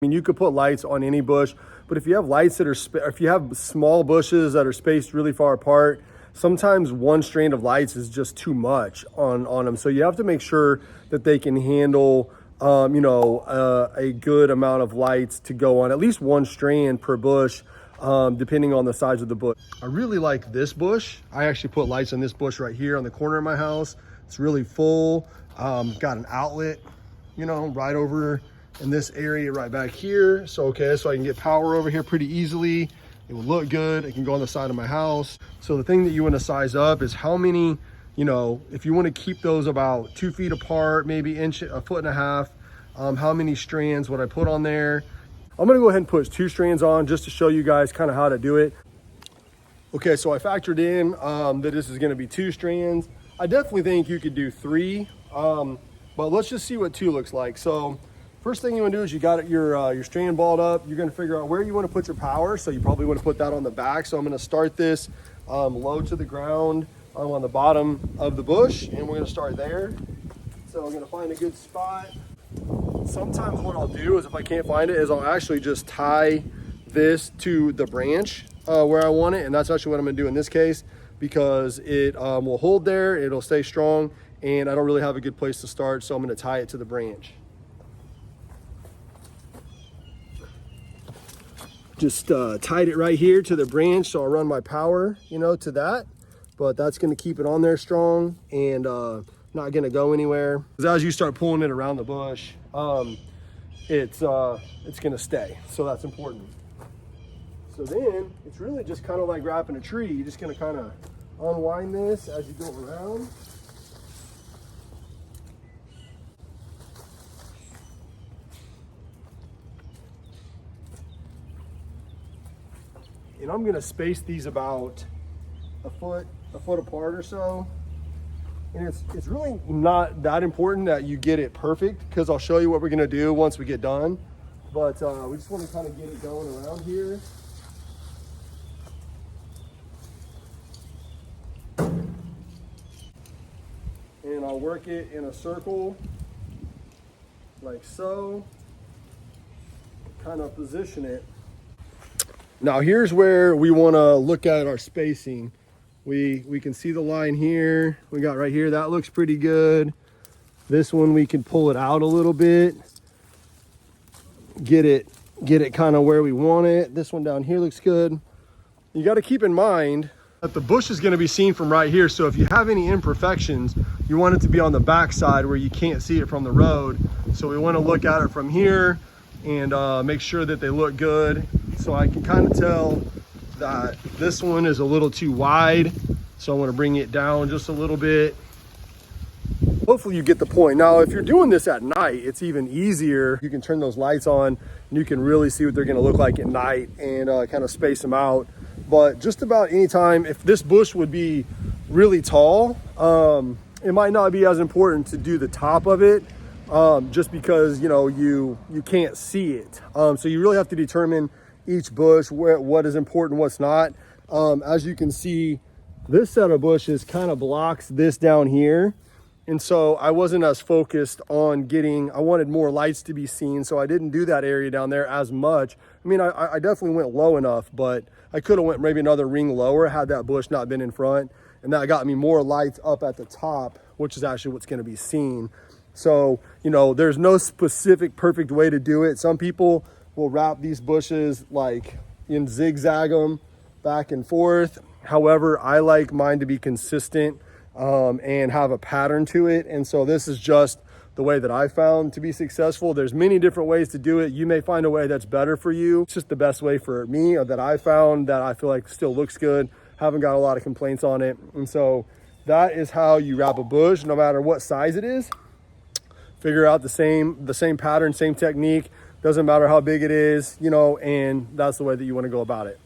I mean, you could put lights on any bush, but if you have lights that are, if you have small bushes that are spaced really far apart, sometimes one strand of lights is just too much on them. So you have to make sure that they can handle, a good amount of lights to go on at least one strand per bush, depending on the size of the bush. I really like this bush. I actually put lights on this bush right here on the corner of my house. It's really full. Got an outlet, right over in this area right back here. So I can get power over here pretty easily. It will look good. It can go on the side of my house. So the thing that you want to size up is how many, if you want to keep those about 2 feet apart, maybe a 1.5 feet, how many strands would I put on there? I'm gonna go ahead and put 2 strands on just to show you guys kind of how to do it. Okay, so I factored in that this is gonna be 2 strands. I definitely think you could do 3, but let's just see what 2 looks like. So first thing you want to do is you got your strand balled up. You're going to figure out where you want to put your power. So you probably want to put that on the back. So I'm going to start this low to the ground on the bottom of the bush, and we're going to start there. So I'm going to find a good spot. Sometimes what I'll do is if I can't find it is I'll actually just tie this to the branch where I want it. And that's actually what I'm going to do in this case, because it will hold there, it'll stay strong, and I don't really have a good place to start. So I'm going to tie it to the branch. Just tied it right here to the branch, so I'll run my power, to that. But that's going to keep it on there strong and not going to go anywhere. As you start pulling it around the bush, it's going to stay. So that's important. So then it's really just kind of like wrapping a tree. You're just going to kind of unwind this as you go around. And I'm gonna space these about a foot apart or so. And it's really not that important that you get it perfect, because I'll show you what we're gonna do once we get done. But we just want to kind of get it going around here. And I'll work it in a circle like so. Kind of position it. Now here's where we want to look at our spacing. We can see the line here. We got right here, that looks pretty good. This one we can pull it out a little bit. Get it kind of where we want it. This one down here looks good. You got to keep in mind that the bush is going to be seen from right here. So if you have any imperfections, you want it to be on the back side where you can't see it from the road. So we want to look at it from here and make sure that they look good. So I can kind of tell that this one is a little too wide. So I want to bring it down just a little bit. Hopefully you get the point. Now, if you're doing this at night, it's even easier. You can turn those lights on and you can really see what they're going to look like at night and kind of space them out. But just about any time, if this bush would be really tall, it might not be as important to do the top of it, just because, you can't see it. So you really have to determine each bush, what is important, what's not. As you can see, this set of bushes kind of blocks this down here. And so I wasn't as focused on I wanted more lights to be seen. So I didn't do that area down there as much. I mean, I definitely went low enough, but I could have went maybe another ring lower had that bush not been in front. And that got me more lights up at the top, which is actually what's going to be seen. So, there's no specific perfect way to do it. Some people will wrap these bushes and zigzag them back and forth. However, I like mine to be consistent and have a pattern to it. And so this is just the way that I found to be successful. There's many different ways to do it. You may find a way that's better for you. It's just the best way for me that I found that I feel like still looks good. Haven't got a lot of complaints on it. And so that is how you wrap a bush, no matter what size it is. Figure out the same pattern, same technique. Doesn't matter how big it is, and that's the way that you want to go about it.